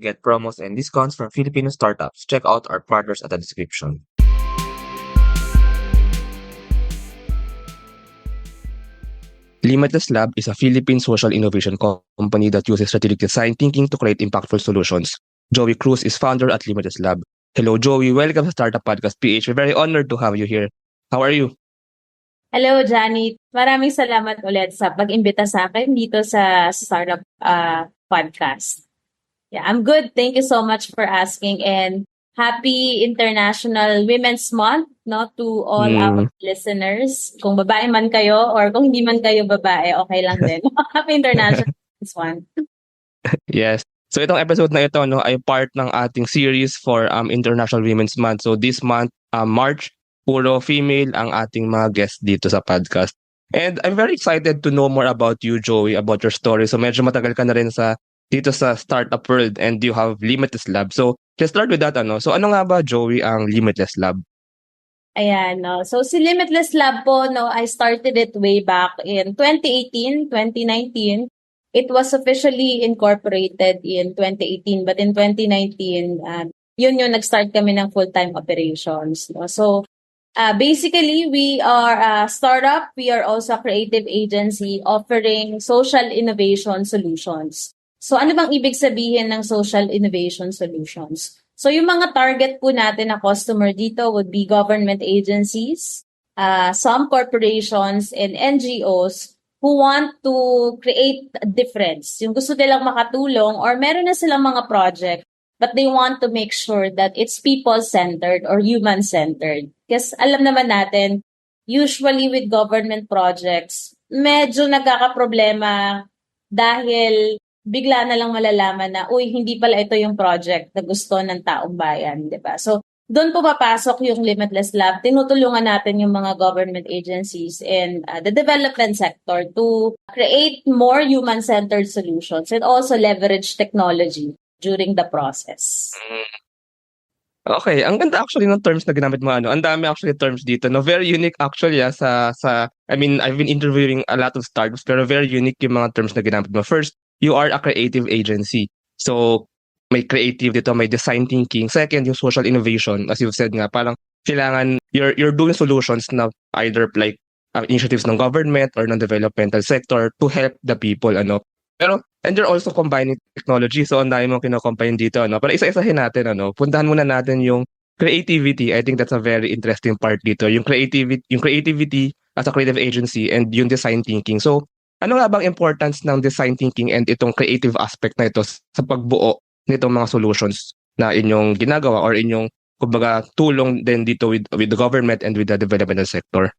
Get promos and discounts from Filipino startups. Check out our partners at the description. Limitless Lab is a Philippine social innovation company that uses strategic design thinking to create impactful solutions. Joey Cruz is founder at Limitless Lab. Hello, Joey. Welcome to Startup Podcast PH. We're very honored to have you here. How are you? Hello, Janet. Maraming salamat ulit sa pag-imbita sa akin dito sa Startup Podcast. Yeah, I'm good. Thank you so much for asking, and happy International Women's Month, no, to all our listeners. Kung babae man kayo or kung hindi man kayo babae, okay lang din. Happy International Women's Month. Yes. So itong episode na ito ay part ng ating series for International Women's Month. So this month, March, puro female ang ating mga guests dito sa podcast. And I'm very excited to know more about you, Joey, about your story. So medyo matagal ka na rin dito sa startup world, and you have Limitless Lab. So let's start with that. So ano nga ba, Joey, ang Limitless Lab? Ayan, no. So si Limitless Lab po, no, I started it way back in 2018, 2019. It was officially incorporated in 2018, but in 2019, yun yung nag-start kami ng full-time operations. No? So basically, we are a startup. We are also a creative agency offering social innovation solutions. So ano bang ibig sabihin ng social innovation solutions? So yung mga target po natin na customer dito would be government agencies, some corporations and NGOs who want to create a difference. Yung gusto nilang makatulong or meron na silang mga project, but they want to make sure that it's people-centered or human-centered. Kasi alam naman natin, usually with government projects, medyo nagkakaproblema dahil bigla na lang malalaman na, uy, hindi pala ito yung project na gusto ng taong bayan, di ba? So, doon po papasok yung Limitless Lab. Tinutulungan natin yung mga government agencies and the development sector to create more human-centered solutions and also leverage technology during the process. Okay, ang ganda actually ng terms na ginamit mo. Ang dami actually terms dito. No, very unique actually I mean, I've been interviewing a lot of startups, pero very unique yung mga terms na ginamit mo. First, you are a creative agency. So, may creative dito, may design thinking. Second, yung social innovation, as you've said nga, parang kailangan you're doing solutions na either like initiatives ng government or ng developmental sector to help the people, Pero and you're also combining technology, so ang dami mong kino-combine dito, Para isa-isahin natin, puntahan muna natin yung creativity. I think that's a very interesting part dito. Yung creativity as a creative agency and yung design thinking. So, ano nga bang importance ng design thinking and itong creative aspect na ito sa pagbuo nitong mga solutions na inyong ginagawa or inyong, kumbaga, tulong din dito with the government and with the developmental sector?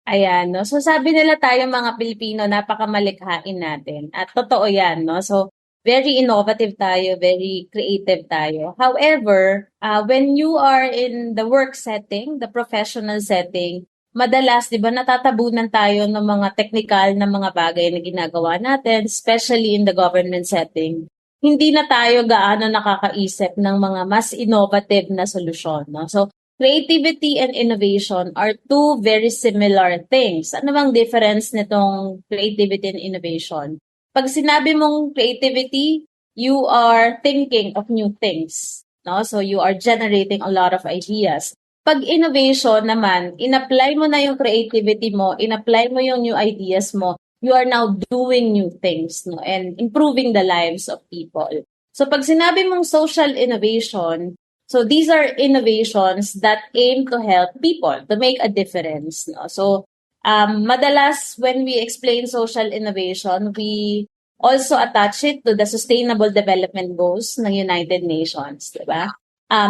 Ayan, no? So sabi nila tayo mga Pilipino, napakamalikhain natin. At totoo yan, no? So very innovative tayo, very creative tayo. However, when you are in the work setting, the professional setting, madalas, di ba, natatabunan tayo ng mga technical na mga bagay na ginagawa natin, especially in the government setting. Hindi na tayo gaano nakakaisip ng mga mas innovative na solusyon, no? So creativity and innovation are two very similar things. Ano bang difference nitong creativity and innovation? Pag sinabi mong creativity, you are thinking of new things, no? So you are generating a lot of ideas. Pag innovation naman, in-apply mo na yung creativity mo, in-apply mo yung new ideas mo, you are now doing new things, no? And improving the lives of people. So pag sinabi mong social innovation, so these are innovations that aim to help people, to make a difference. No? So madalas when we explain social innovation, we also attach it to the Sustainable Development Goals ng United Nations, di ba?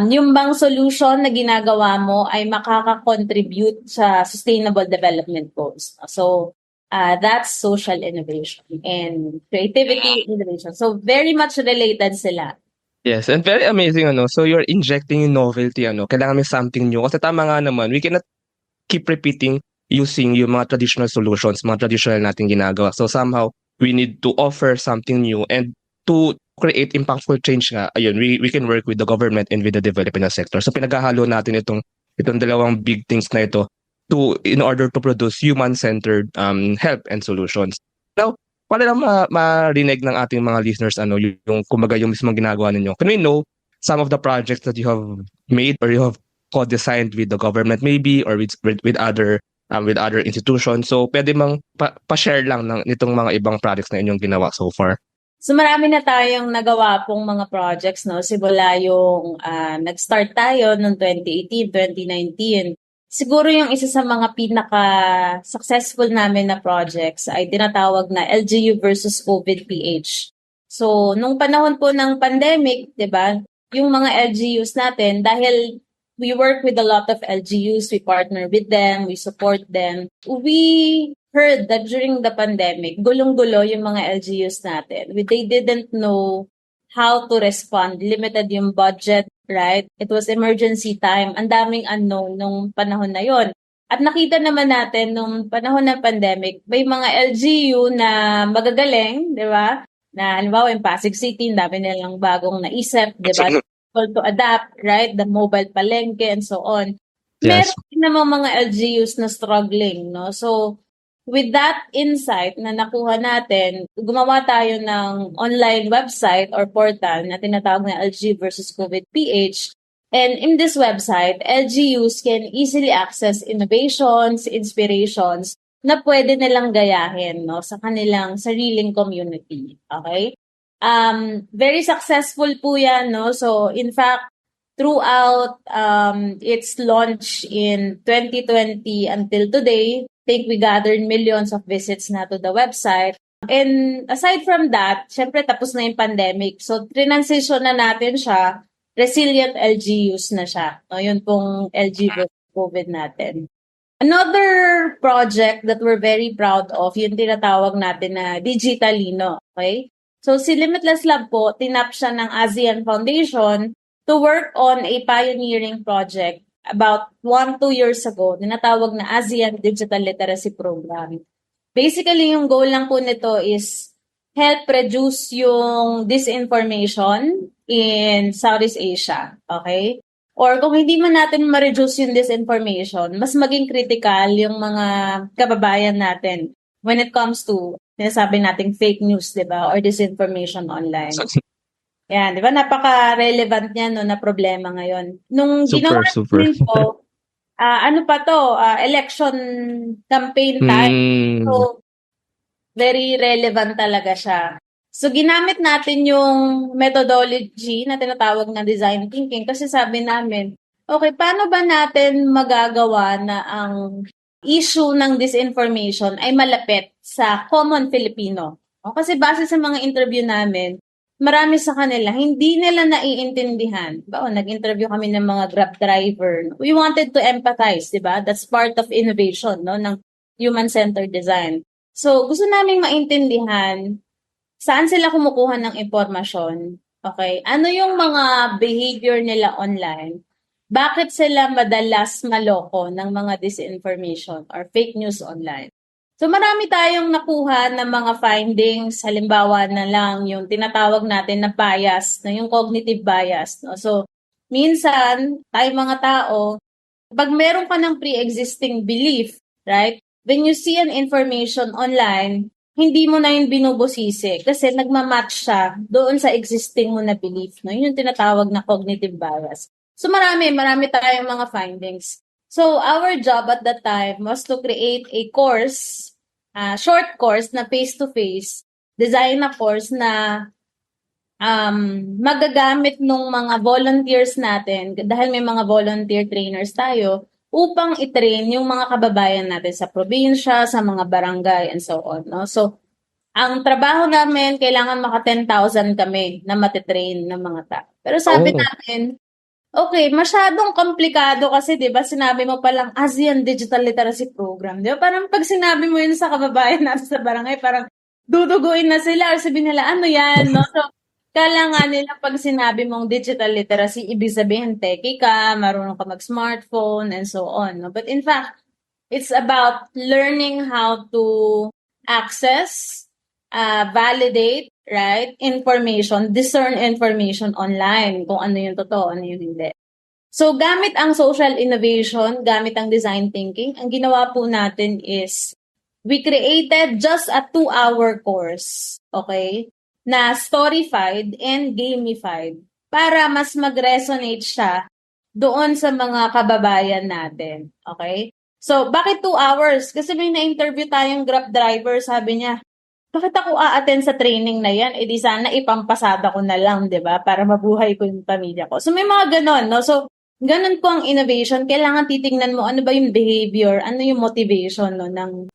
Yung bang solution na ginagawa mo ay makaka-contribute sa Sustainable Development Goals. So that's social innovation and creativity innovation. So very much related sila. Yes, and very amazing, So you're injecting yung novelty, Kailangan may something new. Kasi tama nga naman, we cannot keep repeating using yung mga traditional solutions, mga traditional nating ginagawa. So somehow, we need to offer something new, and to create impactful change nga, ayun, we can work with the government and with the development sector. So pinaghahalo natin itong dalawang big things na ito in order to produce human-centered help and solutions. Now, para lang marinig ng ating mga listeners yung kumbaga yung mismong ginagawa ninyo. Can we know some of the projects that you have made or you have co-designed with the government maybe or with other institutions? So pwede mang pa-share lang nitong mga ibang projects na inyong ginawa so far. So marami na tayong nagawa pong mga projects, no? Simula yung nag-start tayo noong 2018, 2019. Siguro yung isa sa mga pinaka-successful namin na projects ay tinatawag na LGU versus COVID-PH. So, nung panahon po ng pandemic, 'di ba? Yung mga LGUs natin, dahil we work with a lot of LGUs, we partner with them, we support them. We heard that during the pandemic, gulong-gulo yung mga LGUs natin. They didn't know how to respond. Limited yung budget, right? It was emergency time. Ang daming unknown nung panahon na yon. At nakita naman natin nung panahon ng pandemic, may mga LGU na magagaling, di ba? Na halimbawa yung Pasig City, dami nilang bagong naisip, di ba? To adapt, right? The mobile palengke and so on. Yes. Meron din namang mga LGUs na struggling, no? So, with that insight na nakuha natin, gumawa tayo ng online website or portal na tinatawag na LG versus COVID-PH. And in this website, LGUs can easily access innovations, inspirations na pwede nilang gayahin, no, sa kanilang sariling community. Okay? Very successful po yan, no? So, in fact, throughout its launch in 2020 until today, I think we gathered millions of visits na to the website. And aside from that, syempre tapos na yung pandemic. So, transition na natin siya, resilient LGUs na siya. No, yun pong LG versus COVID natin. Another project that we're very proud of, yung tinatawag natin na Digitalino. Okay? So, si Limitless Lab po, tinap siya ng ASEAN Foundation to work on a pioneering project about 1-2 years ago, tinatawag na ASEAN Digital Literacy Program. Basically, yung goal lang po nito is help reduce yung disinformation in Southeast Asia. Okay? Or kung hindi man natin ma-reduce yung disinformation, mas maging critical yung mga kababayan natin when it comes to, sinasabi nating fake news, di ba? Or disinformation online. Yan, di ba? Napaka-relevant niya no, na problema ngayon. Nung ginawa natin po, ano pa to? Election campaign time. So, very relevant talaga siya. So, ginamit natin yung methodology na tinatawag na design thinking kasi sabi namin, okay, paano ba natin magagawa na ang issue ng disinformation ay malapit sa common Filipino? Kasi base sa mga interview namin, marami sa kanila, hindi nila naiintindihan. Nag-interview kami ng mga Grab driver. We wanted to empathize, di ba? That's part of innovation, no, ng human-centered design. So, gusto naming maintindihan saan sila kumukuha ng impormasyon. Okay? Ano yung mga behavior nila online? Bakit sila madalas maloko ng mga disinformation or fake news online? So marami tayong nakuha ng mga findings, halimbawa na lang yung tinatawag natin na bias, na yung cognitive bias. No? So minsan, tayong mga tao, pag meron ka ng pre-existing belief, right? When you see an information online, hindi mo na yung binubusisi kasi nagmamatch siya doon sa existing mo na belief. No? Yun yung tinatawag na cognitive bias. So marami tayong mga findings. So our job at that time was to create a course, short course na face-to-face, design na course na magagamit ng mga volunteers natin dahil may mga volunteer trainers tayo upang i-train yung mga kababayan natin sa probinsya, sa mga barangay, and so on. No? So, ang trabaho namin, kailangan maka 10,000 kami na matitrain ng mga tao. Pero sabi natin, okay, masyadong komplikado kasi 'di ba sinabi mo pa lang ASEAN Digital Literacy Program. 'Di ba? Parang pag sinabi mo 'yun sa kababayan natin sa barangay, parang duduguin na sila or sabihin nila ano 'yan, no? So kala nga nila pag sinabi mong digital literacy, ibig sabihin techie ka, marunong ka mag-smartphone and so on. No? But in fact, it's about learning how to access, validate, right? Information, discern information online, kung ano yung totoo, ano yung hindi. So, gamit ang social innovation, gamit ang design thinking, ang ginawa po natin is we created just a 2-hour course, okay, na storyfied and gamified para mas mag-resonate siya doon sa mga kababayan natin, okay? So, bakit 2 hours? Kasi may na-interview tayong Grab driver, sabi niya, bakit ako a-attend sa training na yan? Eh di sana ipampasada ko na lang, di ba? Para mabuhay ko yung pamilya ko. So may mga ganon, no? So, ganon po ang innovation. Kailangan titingnan mo ano ba yung behavior, ano yung motivation no, ng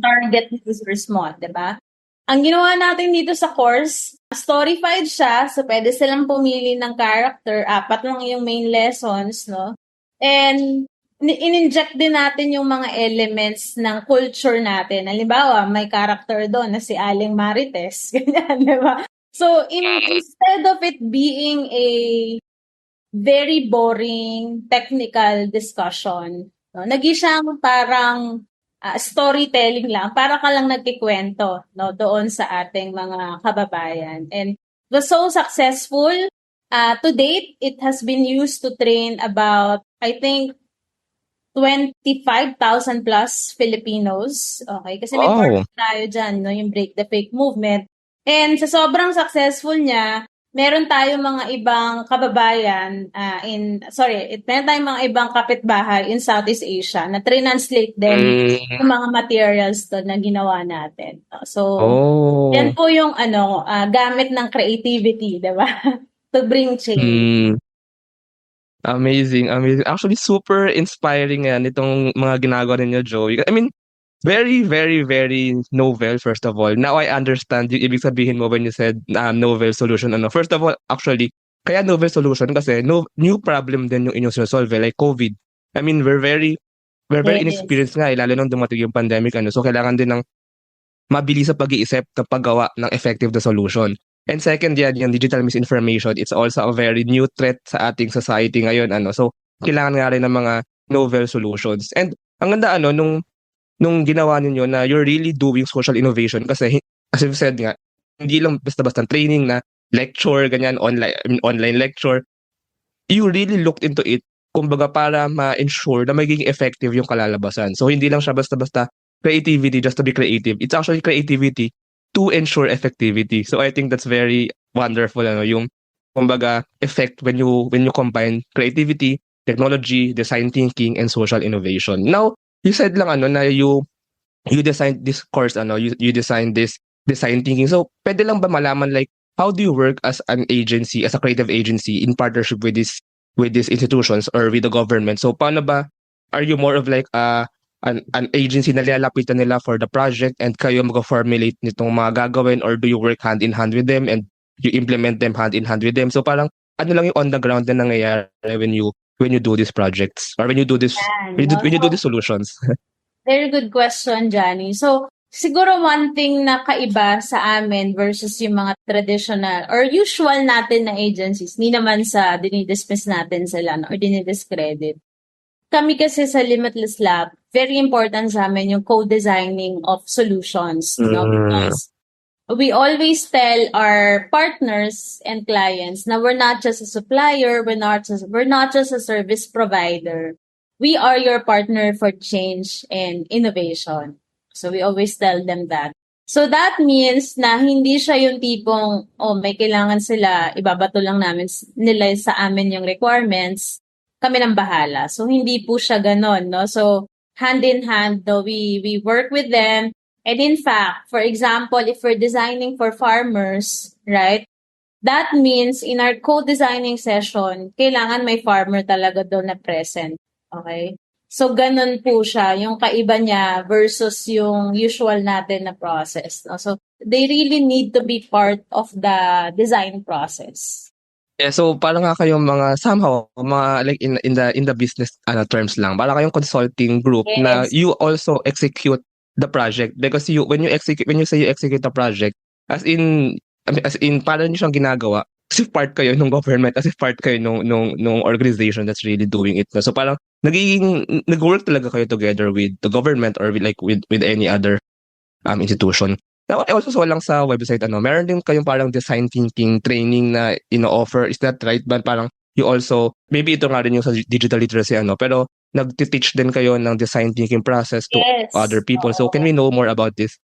target users mo, di ba? Ang ginawa natin dito sa course, storyfied siya. So, pwede silang pumili ng character. 4 lang yung main lessons, no? And in-inject din natin yung mga elements ng culture natin. Halimbawa, may character doon na si Aling Marites. Ganyan, di ba? So, instead of it being a very boring technical discussion, no, naging siyang parang storytelling lang. Para ka lang nagkikwento, no, doon sa ating mga kababayan. And it was so successful. To date, it has been used to train about, I think, 25,000 plus Filipinos. Okay? Kasi may Wow. partner tayo dyan, no? Yung Break the Fake movement. And sa sobrang successful niya, meron tayong mga ibang kababayan meron tayong mga ibang kapitbahay in Southeast Asia na translate din Mm. yung mga materials to na ginawa natin. So, Oh. yan po yung gamit ng creativity, di ba? To bring change. Mm. Amazing, amazing. Actually, super inspiring yan itong mga ginagawa ninyo, Joey. I mean, very, very, very novel, first of all. Now I understand yung ibig sabihin mo when you said novel solution. First of all, actually, kaya novel solution kasi new problem din yung inyong sinosolve, like COVID. I mean, we're very Yes. inexperienced nga, lalo nung dumating yung pandemic. So, kailangan din ng mabilis sa pag-iisip ng paggawa ng effective na solution. And second yan, yung digital misinformation, it's also a very new threat sa ating society ngayon. So, kailangan nga rin ng mga novel solutions. And ang ganda nung ginawa ninyo na you're really doing social innovation kasi as you said nga, hindi lang basta-basta training na lecture, ganyan, online lecture. You really looked into it, kumbaga para ma-ensure na magiging effective yung kalalabasan. So, hindi lang siya basta-basta creativity just to be creative. It's actually creativity to ensure effectivity. So I think that's very wonderful, yung kumbaga effect when you combine creativity, technology, design thinking, and social innovation. Now, you said lang na you designed this course, you designed this design thinking. So pwede lang ba malaman like how do you work as an agency, as a creative agency in partnership with these institutions or with the government? So paano ba, are you more of like an agency na lalapitan nila for the project and kayo mag-formulate nitong mga gagawin, or do you work hand in hand with them and you implement them hand in hand with them? So parang ano lang yung on the ground na nangyayari when you do these projects or when you do this when you do these solutions? Very good question, Johnny. So, siguro one thing na kaiba sa amin versus yung mga traditional or usual natin na agencies, ni naman sa dinidismiss natin sila or dinidiscredit. Kami kasi sa Limitless Lab, very important sa amin yung co-designing of solutions, no? Because we always tell our partners and clients na we're not just a supplier, we're not just a service provider. We are your partner for change and innovation. So we always tell them that. So that means na hindi siya yung tipong, may kailangan sila, ibabato lang nila sa amin yung requirements, kami nang bahala. So, hindi po siya ganon, no? So, hand in hand, no, we work with them. And in fact, for example, if we're designing for farmers, right? That means in our co-designing session, kailangan may farmer talaga doon na present. Okay? So, ganon po siya, yung kaiba niya versus yung usual natin na process. No? So, they really need to be part of the design process. Yeah, so parang nga kayong mga somehow mga like in the business terms lang. Parang kayong consulting group na Yes. you also execute the project because when you say you execute the project as in parang niyo siyang ginagawa as if part kayo ng government, as if part kayo nung organization that's really doing it. So parang nag-work talaga kayo together with the government or with any other institution. Now, I also saw lang sa website, meron din kayong parang design thinking training na ino-offer. Is that right? But parang you also, maybe ito nga rin yung sa digital literacy, pero nagti-teach din kayo ng design thinking process to other Yes. people. So can Oo. we know more about this?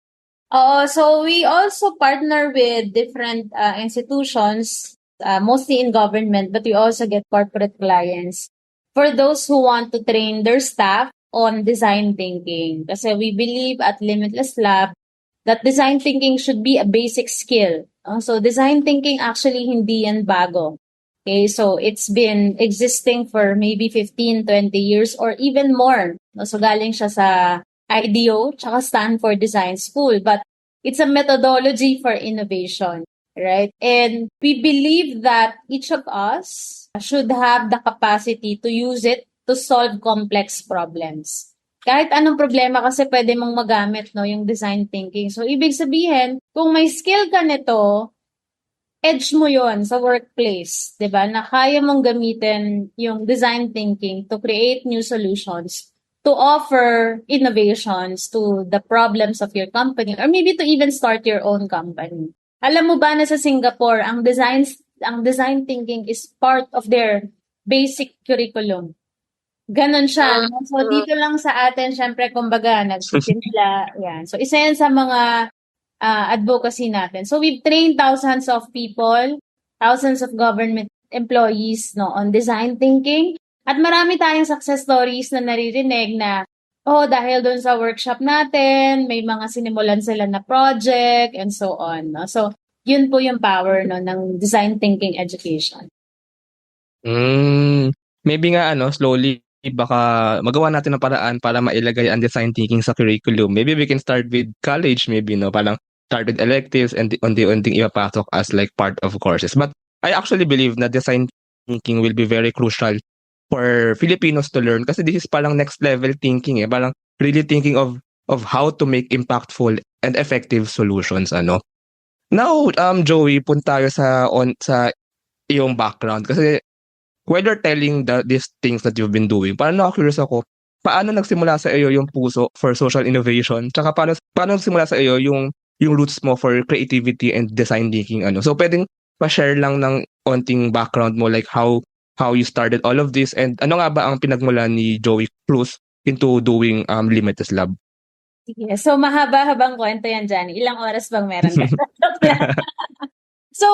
So we also partner with different institutions, mostly in government, but we also get corporate clients for those who want to train their staff on design thinking. Kasi we believe at Limitless Lab that design thinking should be a basic skill. So design thinking actually hindi yan bago. Okay, so it's been existing for maybe 15, 20 years or even more. So galing siya sa IDEO tsaka Stanford Design School, but it's a methodology for innovation, right? And we believe that each of us should have the capacity to use it to solve complex problems. Kahit anong problema kasi pwede mong magamit no yung design thinking. So ibig sabihin, kung may skill ka nito, edge mo yon sa workplace, 'di ba? Na kaya mong gamitin yung design thinking to create new solutions, to offer innovations to the problems of your company or maybe to even start your own company. Alam mo ba na sa Singapore, ang design thinking is part of their basic curriculum. Ganon siya. No? So, dito lang sa atin, syempre, kumbaga, nagsisimula. Yan. So, isa yan sa mga advocacy natin. So, we've trained thousands of people, thousands of government employees no, on design thinking. At marami tayong success stories na naririnig na, oh, dahil doon sa workshop natin, may mga sinimulan sila na project and so on. No? So, yun po yung power no, ng design thinking education. Maybe nga slowly baka magawa natin ng paraan para mailagay ang design thinking sa curriculum. Maybe we can start with college, maybe parang start with electives and unti-unting ipapasok as like part of courses. But I actually believe na design thinking will be very crucial for Filipinos to learn kasi this is parang next level thinking parang really thinking of how to make impactful and effective solutions Now Joey, punta tayo sa iyong background kasi while you're telling these things that you've been doing, parang na-curious ako, paano nagsimula sa iyo yung puso for social innovation? Tsaka paano nagsimula sa iyo yung roots mo for creativity and design thinking So pwedeng pa-share lang ng onting background mo like how you started all of this and ano nga ba ang pinagmula ni Joey Cruz into doing Limitless Lab? Sige. So, mahaba-habang kwento yan, Johnny. Ilang oras bang meron ka? So,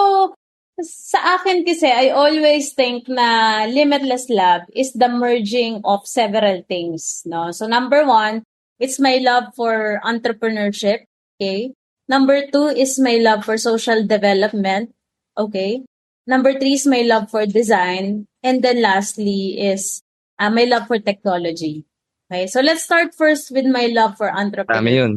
sa akin kasi, I always think na Limitless Lab is the merging of several things, no? So, number one, it's my love for entrepreneurship, okay? Number two is my love for social development, okay? Number three is my love for design. And then lastly is my love for technology. Okay, so let's start first with my love for Marami entrepreneurship. yun.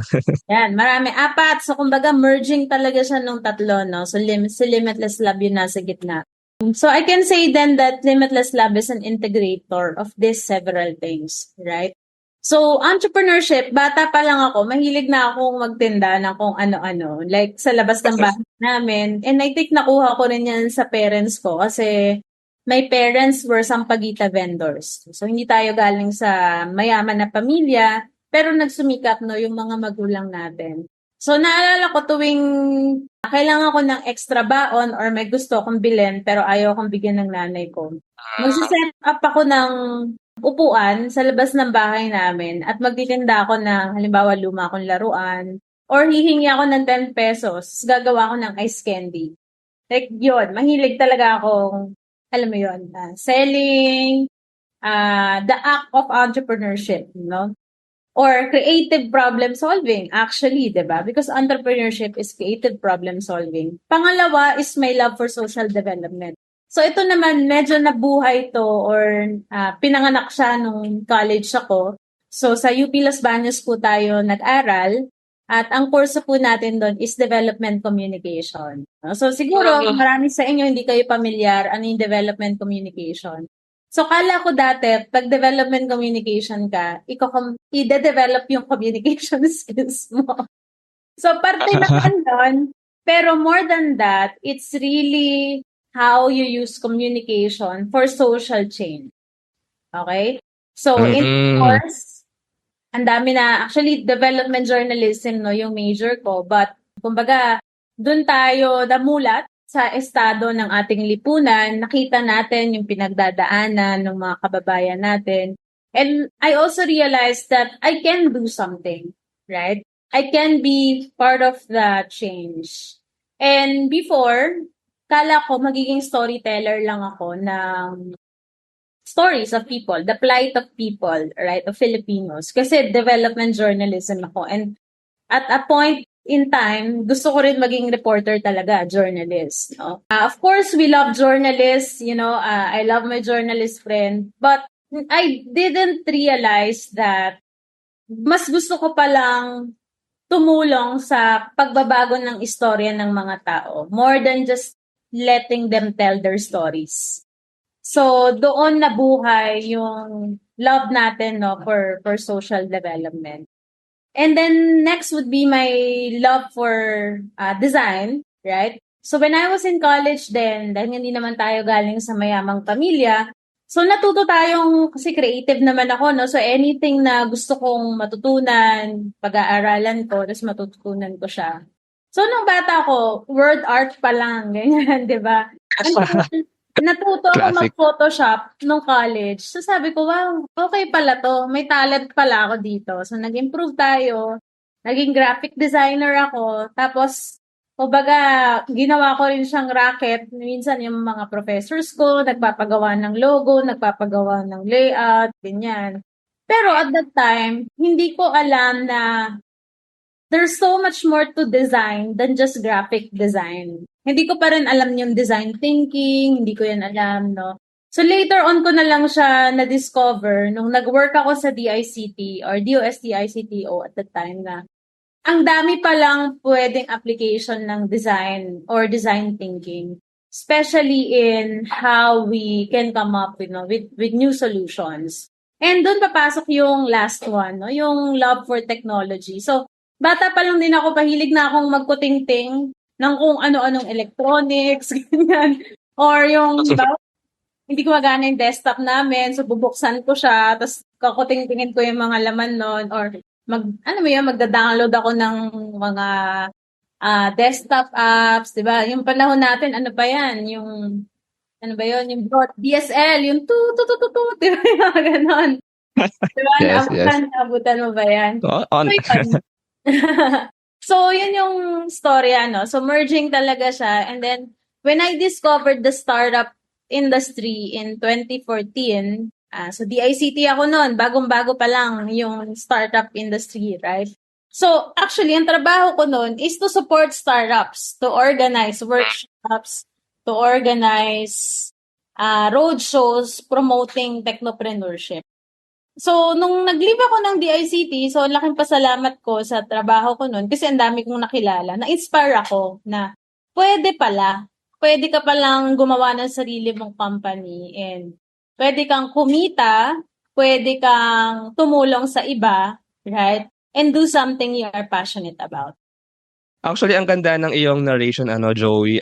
Yan, marami. Apat. So, kumbaga, merging talaga siya nung tatlo, no? So, si Limitless Lab yun nasa gitna. So, I can say then that Limitless Lab is an integrator of these several things, right? So, entrepreneurship, bata pa lang ako, mahilig na akong magtinda ng kung ano-ano. Like, sa labas ng bahay namin. And I think nakuha ko rin yan sa parents ko kasi my parents were sampaguita vendors. So, hindi tayo galing sa mayaman na pamilya, pero nagsumikap yung mga magulang natin. So, naalala ko tuwing kailangan ko ng extra baon or may gusto akong bilhin pero ayaw akong bigyan ng nanay ko. Magsiset up ako ng upuan sa labas ng bahay namin at magtitinda ako ng halimbawa luma akong laruan or hihingi ako ng 10 pesos, gagawa ako ng ice candy. Like yun, mahilig talaga akong alam mo yun, selling, the act of entrepreneurship, or creative problem solving, actually, diba? Because entrepreneurship is creative problem solving. Pangalawa is my love for social development. So ito naman, medyo nabuhay to or pinanganak siya nung college ako. So sa UP Las Bañas po tayo nag-aral. At ang course po natin doon is development communication. So siguro marami sa inyo hindi kayo pamilyar ano yung development communication. So kala ko dati pag development communication ka, i-develop yung communication skills mo. So parte naman doon, pero more than that, it's really how you use communication for social change. Okay? So in course, ang dami na, actually, development journalism, yung major ko. But, kumbaga, dun tayo namulat sa estado ng ating lipunan. Nakita natin yung pinagdadaanan ng mga kababayan natin. And I also realized that I can do something, right? I can be part of the change. And before, kala ko magiging storyteller lang ako ng stories of people, the plight of people, right, of Filipinos. Kasi development journalism ako. And at a point in time, gusto ko rin maging reporter talaga, journalist. No? Of course, we love journalists. I love my journalist friend. But I didn't realize that mas gusto ko palang tumulong sa pagbabago ng istorya ng mga tao more than just letting them tell their stories. So, doon nabuhay yung love natin, no, for social development. And then next would be my love for design, right? So when I was in college then, dahil hindi naman tayo galing sa mayamang pamilya, so natuto tayong, kasi creative naman ako, no? So anything na gusto kong matutunan, pag-aaralan ko, tapos matutunan ko siya. So nung bata ko, word art pa lang, ganyan, di ba? Natuto ako Classic. mag-Photoshop nung college. So sabi ko, wow, okay pala to. May talent pala ako dito. So nag-improve tayo. Naging graphic designer ako. Tapos, kumbaga, ginawa ko rin siyang racket. Minsan yung mga professors ko, nagpapagawa ng logo, nagpapagawa ng layout, ganyan. Pero at that time, hindi ko alam na there's so much more to design than just graphic design. Hindi ko pa rin alam yung design thinking, hindi ko yan alam, no? So later on ko na lang siya na-discover nung nag-work ako sa DICT or DOST-ICTO at the time na ang dami palang pwedeng application ng design or design thinking, especially in how we can come up with new solutions. And doon papasok yung last one, no? Yung love for technology. So, bata pa lang din ako, pahilig na akong magkutingting ng kung ano-anong electronics, ganyan. Or yung, hindi ko magana yung desktop namin, so bubuksan ko siya, tapos kakutingtingin ko yung mga laman nun, or magda-download ako ng mga desktop apps, di ba? Yung panahon natin, ano pa yan? Yung DSL, yung tu, di ba? Yung mga ganon. Di ba? Yes, yes. Naabutan mo ba yan? On. So, yun yung storya, no? So, merging talaga siya. And then, when I discovered the startup industry in 2014, so DICT ako noon, bagong-bago pa lang yung startup industry, right? So, actually, ang trabaho ko noon is to support startups, to organize workshops, to organize roadshows promoting technopreneurship. So, nung nag-leave ako ng DICT, so laking pasalamat ko sa trabaho ko noon kasi ang dami kong nakilala. Na-inspire ako na pwede ka palang gumawa ng sarili mong company and pwede kang kumita, pwede kang tumulong sa iba, right? And do something you are passionate about. Actually, ang ganda ng iyong narration, Joey.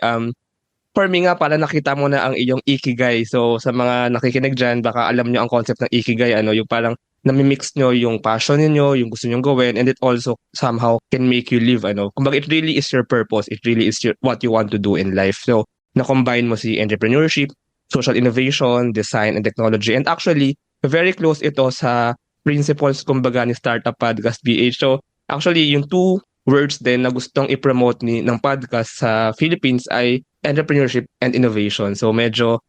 For me nga, pala nakita mo na ang iyong ikigai. So, sa mga nakikinig dyan, baka alam nyo ang concept ng ikigai, yung parang nami-mix nyo yung passion niyo, yung gusto nyo gawin, and it also somehow can make you live, Kumbaga, it really is your purpose. It really is what you want to do in life. So, na-combine mo si entrepreneurship, social innovation, design, and technology. And actually, very close ito sa principles, kumbaga, ni Startup Podcast BH. So, actually, yung two words din na gustong i-promote ng podcast sa Philippines ay entrepreneurship and innovation. So medyo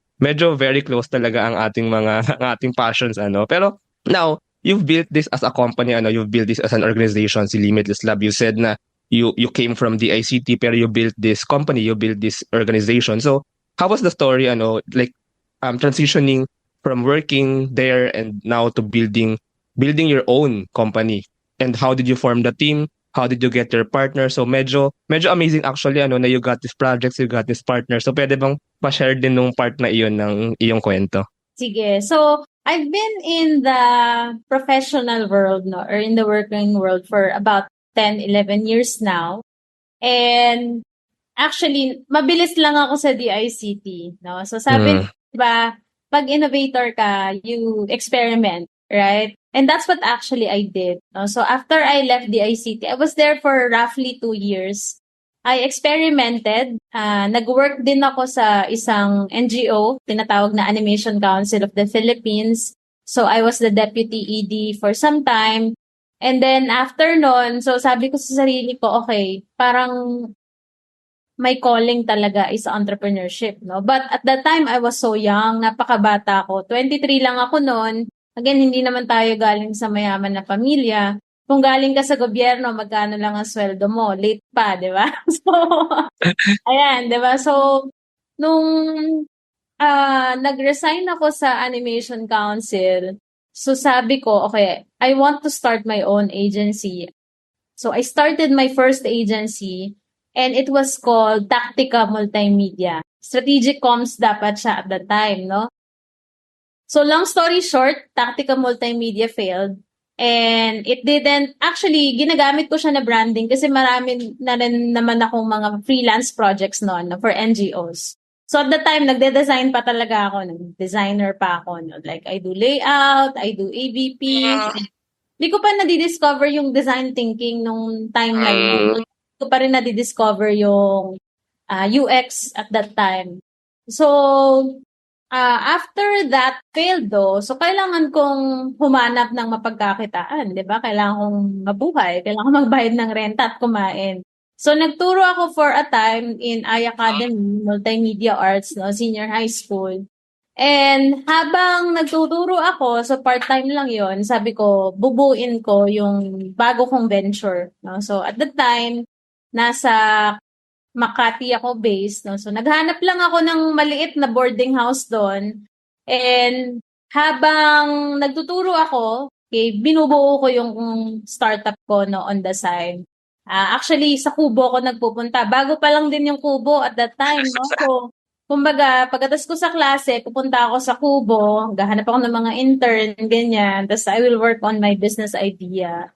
very close talaga ang ating ang ating passions, Pero now, you've built this as a company, you've built this as an organization, si Limitless Lab. You said na you came from the ICT pero you built this company, you built this organization. So how was the story, transitioning from working there and now to building your own company? And how did you form the team? How did you get your partner? So medyo amazing actually na you got this projects, you got this partner. So pwede bang pa-share din nung part na iyon ng iyong kwento? Sige. So I've been in the professional world, no, or in the working world for about 10, 11 years now. And actually, mabilis lang ako sa DICT, no? So sabi ba, pag innovator ka, you experiment, right? And that's what actually I did. No? So after I left the ICT, I was there for roughly 2 years. I experimented. Nag-work din ako sa isang NGO, tinatawag na Animation Council of the Philippines. So I was the deputy ED for some time. And then after nun, so sabi ko sa sarili ko, okay, parang my calling talaga is entrepreneurship, no? But at that time, I was so young, napakabata ko. 23 lang ako noon. Again, hindi naman tayo galing sa mayaman na pamilya. Kung galing ka sa gobyerno, magkano lang ang sweldo mo? Late pa, di ba? So, ayan, di ba? So, nung nag-resign ako sa Animation Council, so sabi ko, okay, I want to start my own agency. So I started my first agency and it was called Tactica Multimedia. Strategic comms dapat siya at that time, no? So long story short, Tactica Multimedia failed. And it didn't, actually, ginagamit ko siya na branding kasi marami na rin naman akong mga freelance projects noon no, for NGOs. So at the time, nagde-design pa talaga ako, designer pa ako. No? Like, I do layout, I do AVP. Hindi ko pa nadidiscover yung design thinking nung time na yun. Hindi ko pa rin nadidiscover yung UX at that time. So, after that failed though, so kailangan kong humanap ng mapagkakitaan, di ba? Kailangan kong mabuhay, kailangan kong magbayad ng renta at kumain. So, nagturo ako for a time in iAcademy, Multimedia Arts, no, senior high school. And habang nagtuturo ako, so part-time lang yon, sabi ko, bubuin ko yung bago kong venture. No? So, at the time, nasa Makati ako based. No? So, naghanap lang ako ng maliit na boarding house doon. And habang nagtuturo ako, okay, binubuo ko yung startup ko no, on the side. Actually, sa Kubo ako nagpupunta. Bago pa lang din yung Kubo at that time. No? So, kumbaga, pagkatapos ko sa klase, pupunta ako sa Kubo, gahanap ako ng mga intern, ganyan. Tapos I will work on my business idea.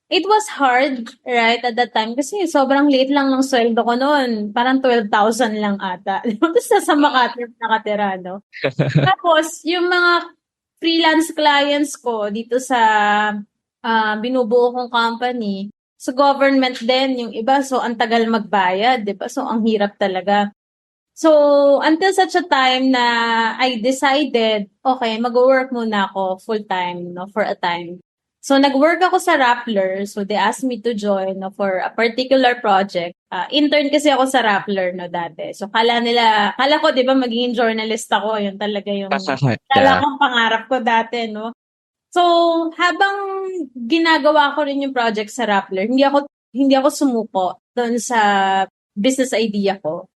It was hard, right, at that time kasi sobrang liit lang ng sweldo ko noon. Parang 12,000 lang ata. Tapos nasa Makati nakatira, no? Tapos, yung mga freelance clients ko dito sa binubuo kong company, sa government din, yung iba, so ang tagal magbayad, di ba? So, ang hirap talaga. So, until such a time na I decided, okay, mag-work muna ako full-time, no, for a time. So, nag-work ako sa Rappler. So, they asked me to join no, for a particular project. Intern kasi ako sa Rappler, no, dati. So, kala ko, di ba, magiging journalist ako. Yun talaga yung kala kong pangarap ko dati, no. So, habang ginagawa ko rin yung project sa Rappler, hindi ako sumuko doon sa business idea ko.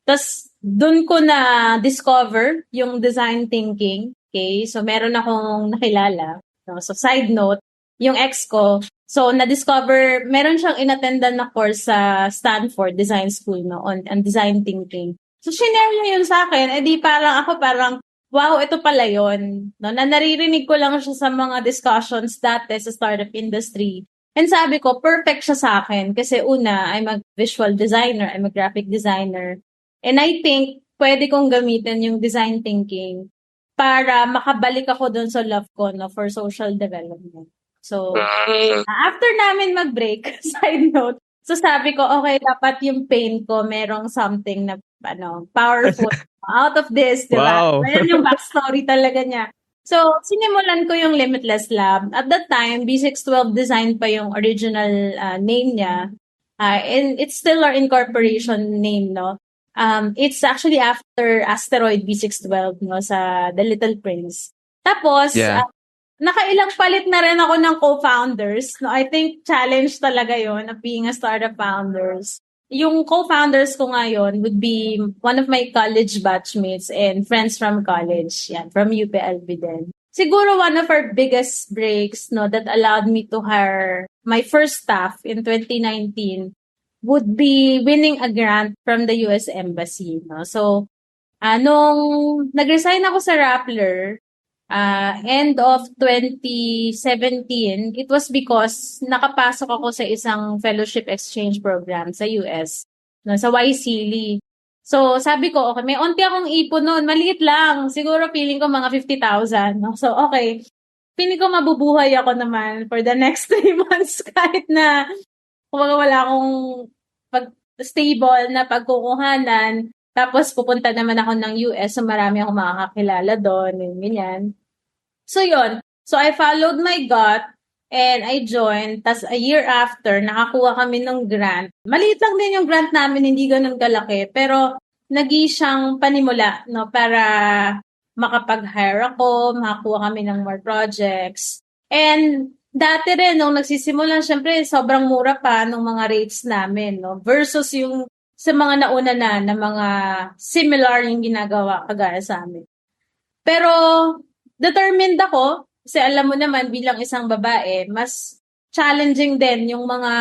Tapos, doon ko na-discover yung design thinking. Okay? So, meron akong nakilala. No? So, side note, yung ex ko, so, na-discover, meron siyang inattendan na course sa Stanford Design School no, on design thinking. So, shinare niya yun sa akin. Eh di parang, wow, ito pala yun. No? Na naririnig ko lang siya sa mga discussions dati sa startup industry. And sabi ko, perfect siya sa akin. Kasi una, I'm a visual designer, I'm a graphic designer. And I think, pwede kong gamitin yung design thinking para makabalik ako dun sa love ko no, for social development. So, after namin mag-break, side note, so sabi ko, okay, dapat yung pain ko, merong something na powerful out of this, di ba? Wow. Ayan yung backstory talaga niya. So, sinimulan ko yung Limitless Lab. At that time, B612 Design pa yung original name niya. And it's still our incorporation name, no? It's actually after Asteroid B612, no, sa The Little Prince. Tapos, nakailang palit na rin ako ng co-founders. No? I think challenge talaga yon of being a startup founders. Yung co-founders ko ngayon would be one of my college batchmates and friends from college. Yan, from UPLB din. Siguro one of our biggest breaks no, that allowed me to hire my first staff in 2019 would be winning a grant from the US Embassy. No? So, nung nag-resign ako sa Rappler, end of 2017, it was because nakapasok ako sa isang fellowship exchange program sa US, no, sa YSEALI. So, sabi ko, okay, may onti akong ipon noon, maliit lang. Siguro feeling ko mga 50,000. No? So, okay, feeling ko mabubuhay ako naman for the next 3 months kahit na kumbaga wala akong stable na pagkukuhanan. Tapos pupunta naman ako ng US, so marami akong makakakilala doon, ganyan. So yun. So I followed my gut and I joined. Tas a year after, nakakuha kami ng grant. Maliit lang din yung grant namin, hindi ganun kalaki. Pero naging siyang panimula, no, para makapag-hire ako, makakuha kami ng more projects. And dati rin, nung nagsisimula, syempre, sobrang mura pa nung mga rates namin, no, versus yung sa mga nauna na mga similar yung ginagawa kagaya sa amin. Pero determined ako kasi alam mo naman bilang isang babae, mas challenging din yung mga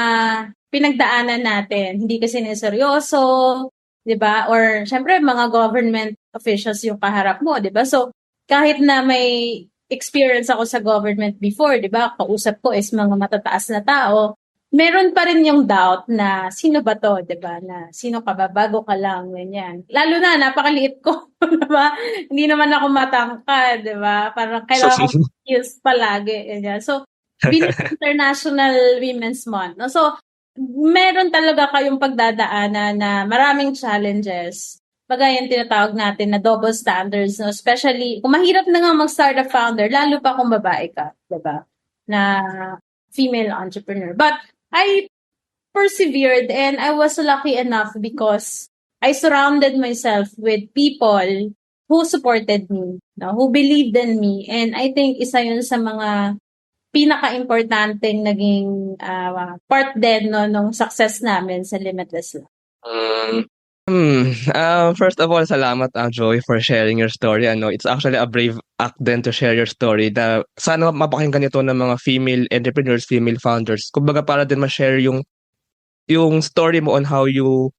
pinagdaanan natin. Hindi kasi seryoso, 'di ba? Or syempre mga government officials yung kaharap mo, 'di ba? So kahit na may experience ako sa government before, 'di ba? Kausap ko is mga matataas na tao. Meron pa rin yung doubt na sino ba to, 'di ba? Na sino ka ba, bago ka lang, ganyan. Lalo na napakaliit ko, 'di ba? Hindi naman ako matangkad, 'di ba? Parang kailangan ko skills palagi, ganyan. So, bilang International Women's Month, no? So, meron talaga kayong pagdadaanan na maraming challenges. Bagay yung tinatawag natin na double standards, no? Especially, kung mahirap na nga mag-start a founder, lalo pa kung babae ka, 'di ba? Na female entrepreneur. But I persevered and I was lucky enough because I surrounded myself with people who supported me, no, who believed in me. And I think isa yun sa mga pinaka-importanteng naging part din no, nung success namin sa Limitless Lab. First of all, salamat, Joy, for sharing your story. It's actually a brave act then to share your story. Sana mapakinggan ito ng mga female entrepreneurs, female founders. Kumbaga para din ma-share yung story mo on how you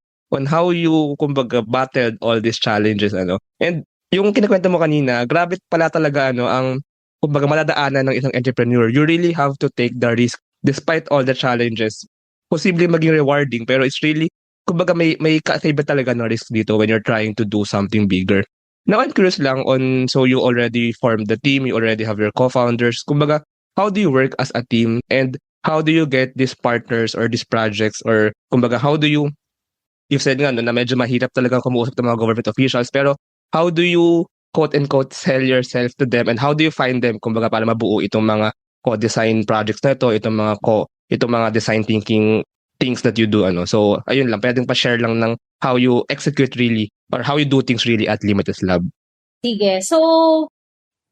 kumbaga battled all these challenges, And yung kinukwento mo kanina, grabe pala talaga ang kumbaga madadaanan ng isang entrepreneur. You really have to take the risk despite all the challenges. Posibleng maging rewarding pero it's really kumbaga may kakaiba talaga ng risk dito when you're trying to do something bigger. Now I'm curious lang so you already formed the team, you already have your co-founders. Kumbaga, how do you work as a team and how do you get these partners or these projects or kumbaga you've said nga no, na medyo mahirap talaga kumuusap ng mga government officials pero how do you quote unquote sell yourself to them and how do you find them kumbaga para mabuo itong mga co-design projects na itong mga design thinking things that you do so ayun lang pwedeng pa-share lang ng how you execute really or how you do things really at Limitless Lab. Sige. So,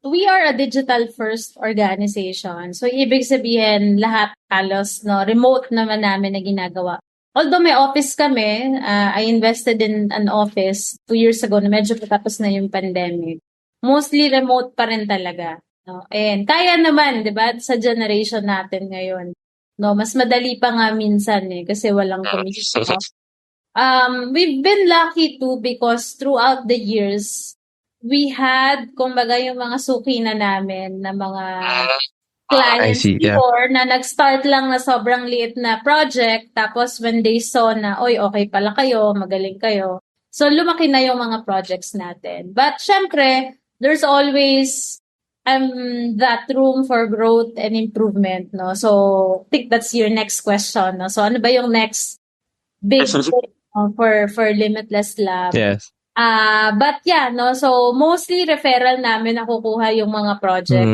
we are a digital first organization. So, ibig sabihin, lahat halos, no, remote naman namin na ginagawa. Although may office kami, I invested in an office 2 years ago na medyo patapos na yung pandemic. Mostly remote pa rin talaga. No? And kaya naman, di ba, sa generation natin ngayon. No, mas madali pa nga minsan kasi walang commute. We've been lucky too because throughout the years, we had, kumbaga, yung mga suki na namin na mga clients before na nag-start lang na sobrang liit na project tapos when they saw na, oy, okay pala kayo, magaling kayo. So, lumaki na yung mga projects natin. But, syempre, there's always that room for growth and improvement, no? So, I think that's your next question, no? So, ano ba yung next big for Limitless Lab? Yes. But yeah, no? So, mostly referral namin nakukuha yung mga project.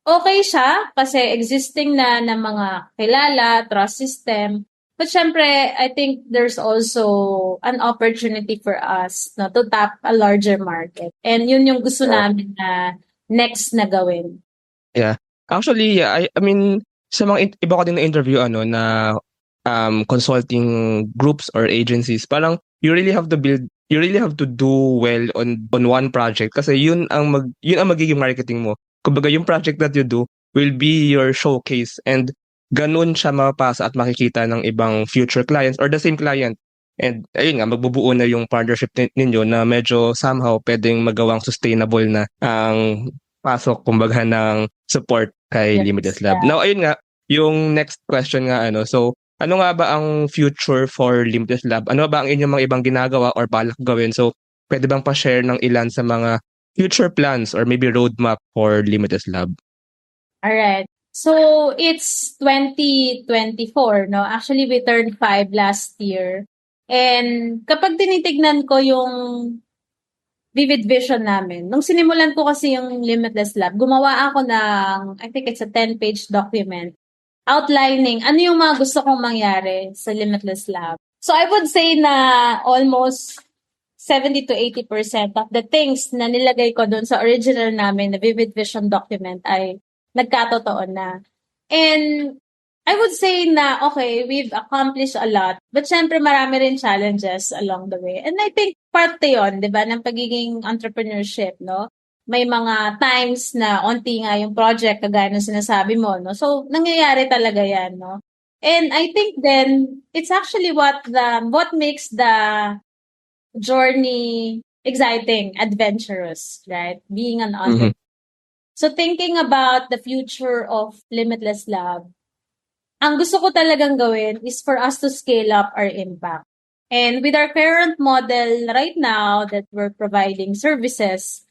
Okay siya kasi existing na ng mga kilala, trust system. But syempre, I think there's also an opportunity for us no, to tap a larger market. And yun yung gusto namin na next na gawin. Yeah. Actually, yeah, I mean, sa mga iba ko din na interview na consulting groups or agencies, parang you really have to do well on one project kasi yun ang magiging marketing mo. Kumbaga yung project that you do will be your showcase and ganun siya mapapasa at makikita ng ibang future clients or the same client. And ayun nga, magbubuo na yung partnership ninyo na medyo somehow pwedeng magawang sustainable na ang pasok kumbaga ng support kay Limitless Lab. Now ayun nga, yung next question nga so ano nga ba ang future for Limitless Lab? Ano ba ang inyong mga ibang ginagawa or balak gawin? So pwede bang pa-share ng ilan sa mga future plans or maybe roadmap for Limitless Lab? Alright. So, it's 2024, no? Actually, we turned 5 last year. And kapag tinitignan ko yung vivid vision namin. Nung sinimulan ko kasi yung Limitless Lab, gumawa ako ng, I think it's a 10-page document outlining ano yung mga gusto kong mangyari sa Limitless Lab. So I would say na almost 70 to 80% of the things na nilagay ko doon sa original namin na Vivid Vision document ay nagkatotoo na. And I would say na, okay, we've accomplished a lot, but syempre marami rin challenges along the way. And I think parte yun, di ba, ng pagiging entrepreneurship, no? May mga times na onti nga yung project, kagaya ng sinasabi mo, no? So, nangyayari talaga yan, no? And I think then, it's actually what makes the journey exciting, adventurous, right? Being an entrepreneur. So, thinking about the future of Limitless Lab, ang gusto ko talagang gawin is for us to scale up our impact. And with our current model right now that we're providing services,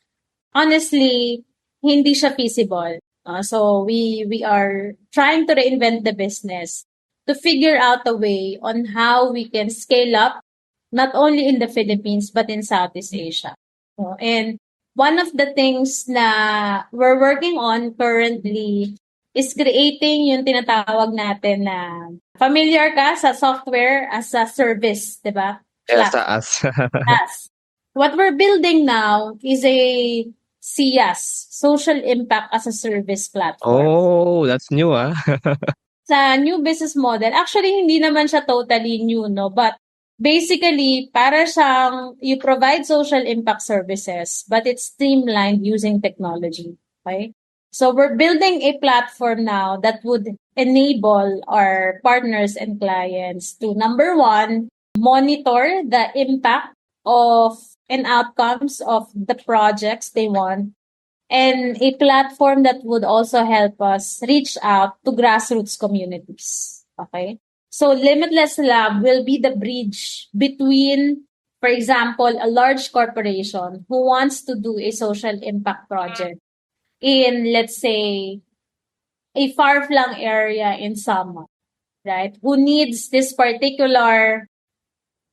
honestly, hindi siya feasible. So we are trying to reinvent the business to figure out a way on how we can scale up not only in the Philippines but in Southeast Asia. And one of the things na we're working on currently is creating yung tinatawag natin na familiar ka sa software as a service, di ba? Yes, SaaS. SaaS. What we're building now is a SIAS, Social Impact as a Service platform. Oh, that's new, ah. Sa new business model, actually hindi naman siya totally new, no? But basically, para siyang you provide social impact services, but it's streamlined using technology, okay? So we're building a platform now that would enable our partners and clients to, number one, monitor the impact of and outcomes of the projects they want, and a platform that would also help us reach out to grassroots communities. Okay? So Limitless Lab will be the bridge between, for example, a large corporation who wants to do a social impact project in, let's say, a far-flung area in Samar, right? Who needs this particular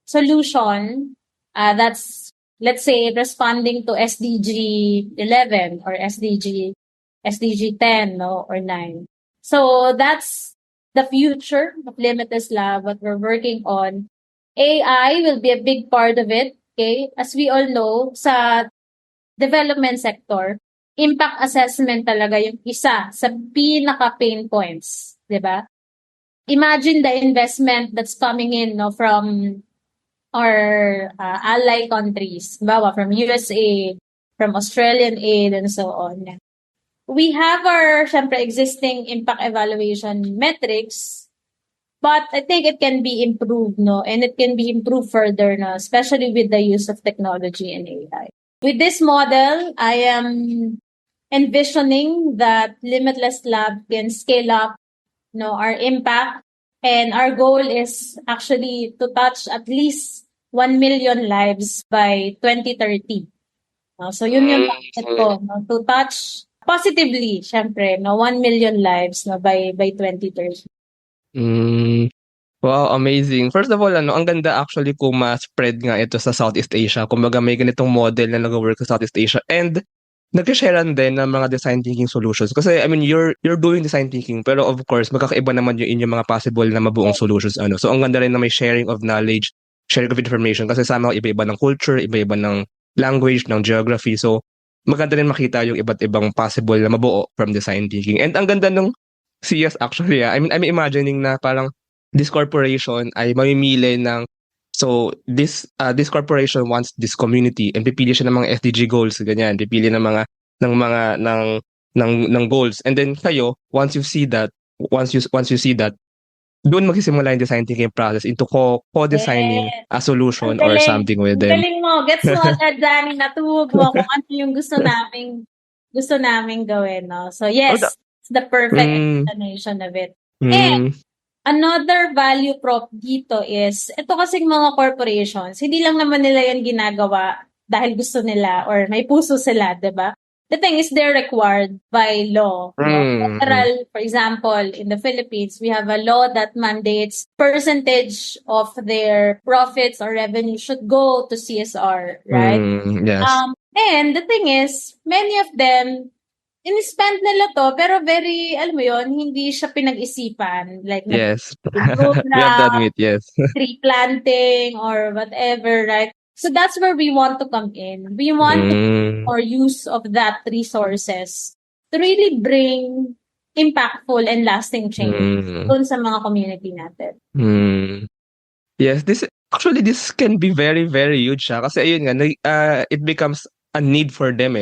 solution that's, let's say, responding to SDG 11 or SDG 10, no, or 9. So that's the future of Limitless Lab, what we're working on. AI will be a big part of it, okay? As we all know, sa development sector, impact assessment talaga yung isa sa pinaka-pain points, di ba? Imagine the investment that's coming in, no, from our ally countries, bawa from USA, from Australian aid, and so on. We have our, syempre, existing impact evaluation metrics, but I think it can be improved, no? And it can be improved further, no? Especially with the use of technology and AI. With this model, I am envisioning that Limitless Lab can scale up, our impact, and our goal is actually to touch at least 1 million lives by 2030. So yun yung target ko, to touch positively, syempre, 1 million lives by 2030. Wow, amazing. First of all, ang ganda actually kung ma-spread nga ito sa Southeast Asia. Kumbaga may ganitong model na nag-work sa Southeast Asia. And nag-sharean din ng mga design thinking solutions. Kasi, I mean, you're doing design thinking, pero of course, magkakaiba naman yung inyong mga possible na mabuong solutions. So, ang ganda rin na may sharing of knowledge, sharing of information. Kasi sama iba-iba ng culture, iba-iba ng language, ng geography. So, maganda rin makita yung iba't ibang possible na mabuo from design thinking. And ang ganda ng CS actually, I mean, I'm imagining na parang this corporation ay mamimili ng so this corporation wants this community and pipili siya ng mga SDG goals, ganyan, pipili ng mga ng goals, and then kayo once you see that doon magsisimula yung design thinking process into co-designing a solution or something with them. Galing mo, gets mo agad, Danny, natuwag mo kung ano yung gusto naming gawin, no? So yes, it's the perfect explanation of it. And another value prop dito is, ito kasing mga corporations, hindi lang naman nila yan ginagawa dahil gusto nila or may puso sila, diba? The thing is, they're required by law. Federal, for example, in the Philippines, we have a law that mandates percentage of their profits or revenue should go to CSR, right? Yes. And the thing is, many of them, in-spend nila to, pero very, alam mo yon, hindi siya pinag-isipan. Like, Yes. We have to nag-program, admit, yes. tree planting, or whatever, right? So that's where we want to come in. We want to Mm, more use of that resources to really bring impactful and lasting change mm, dun sa mga community natin. mm. Yes, this can be very, very huge siya. Kasi ayun nga, it becomes a need for them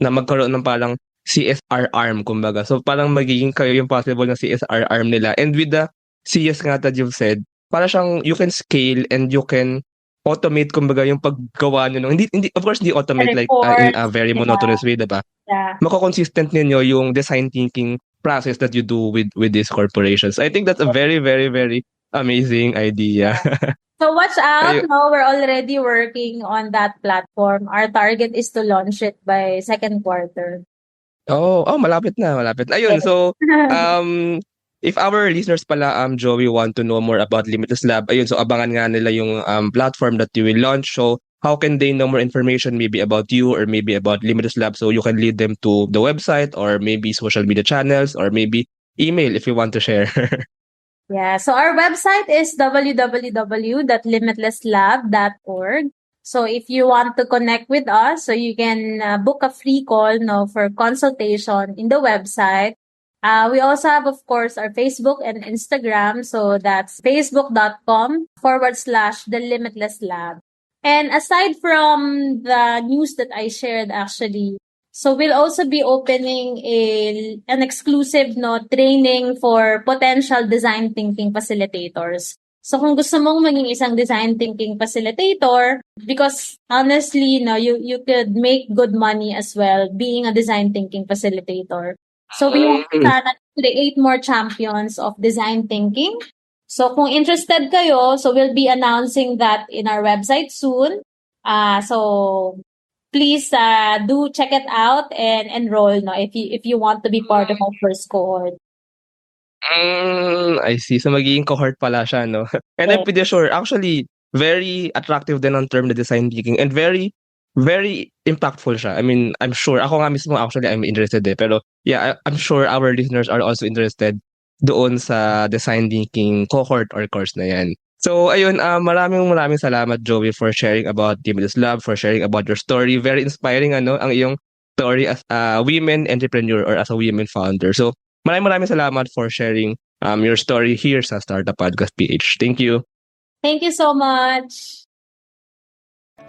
na magkaroon ng parang CSR arm, kumbaga. So parang magiging kayo yung possible na CSR arm nila. And with the CS nga that you've said, para siyang you can scale and you can automate, kumbaga, yung paggawa nyo. Hindi, of course, hindi automate like in a Reports, very monotonous way, diba? yeah. Mako-consistent ninyo yung design thinking process that you do with these corporations. I think that's a very, very, very amazing idea. So watch out, Ayun. no? We're already working on that platform. Our target is to launch it by second quarter. Malapit na. Ayun, so, if our listeners pala, Joey, want to know more about Limitless Lab, ayun, so abangan nga nila yung platform that you will launch. So, how can they know more information maybe about you or maybe about Limitless Lab? So, you can lead them to the website or maybe social media channels or maybe email if you want to share. Yeah, so our website is www.limitlesslab.org. So if you want to connect with us, so you can book a free call for consultation in the website. We also have, of course, our Facebook and Instagram. So that's facebook.com/The Limitless Lab. And aside from the news that I shared, actually, so we'll also be opening an exclusive training for potential design thinking facilitators. So kung gusto mong maging isang design thinking facilitator, because honestly, you could make good money as well being a design thinking facilitator. So we want to create more champions of design thinking. So kung interested kayo, so we'll be announcing that in our website soon. So please do check it out and enroll if you want to be part of our first cohort. I see. So magiging cohort pala siya, no? And I'm pretty sure, actually, very attractive din ang term, the design thinking, and very, very impactful siya. I mean, I'm sure, ako nga mismo, actually, I'm interested pero yeah, I'm sure our listeners are also interested doon sa design thinking cohort or course na yan. So, ayun, maraming salamat, Joey, for sharing about Limitless Lab, for sharing about your story. Very inspiring, ang iyong story as a women entrepreneur or as a women founder. So, maraming salamat for sharing your story here sa Startup Podcast PH. Thank you. Thank you so much.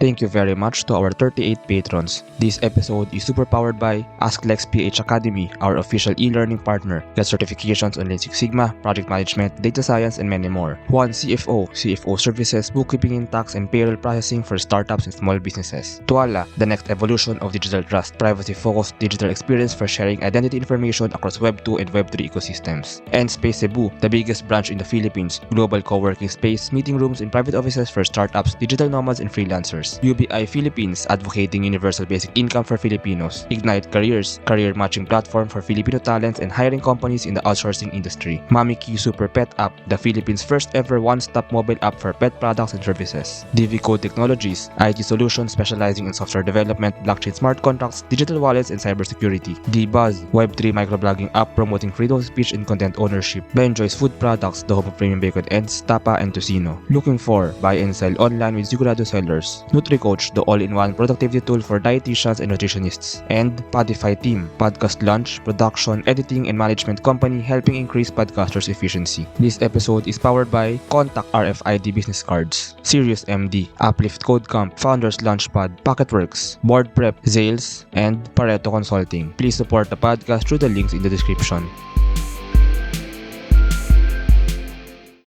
Thank you very much to our 38 patrons. This episode is super powered by AskLex PH Academy, our official e-learning partner. Get certifications on Lean Six Sigma, project management, data science, and many more. Juan CFO services, bookkeeping and tax and payroll processing for startups and small businesses. Tuala, the next evolution of digital trust, privacy-focused digital experience for sharing identity information across Web 2 and Web 3 ecosystems. And Space Cebu, the biggest branch in the Philippines, global co-working space, meeting rooms, and private offices for startups, digital nomads, and freelancers. UBI Philippines, advocating universal basic income for Filipinos. Ignite Careers, career matching platform for Filipino talents and hiring companies in the outsourcing industry. Mami Q Super Pet App, the Philippines' first ever one-stop mobile app for pet products and services. DV Code Technologies, IT solutions specializing in software development, blockchain smart contracts, digital wallets, and cybersecurity. D-Buzz, Web3 microblogging app promoting freedom of speech and content ownership. Benjoy's Food Products, the home of premium bacon ends, Tapa, and Tocino. Looking for buy and sell online with Sigurado sellers. NutriCoach, the all-in-one productivity tool for dietitians and nutritionists. And Podify Team, podcast launch, production, editing, and management company helping increase podcasters' efficiency. This episode is powered by Contact RFID Business Cards, Sirius MD, Uplift Code Camp, Founders Launchpad, Pocketworks, Board Prep, Zales, and Pareto Consulting. Please support the podcast through the links in the description.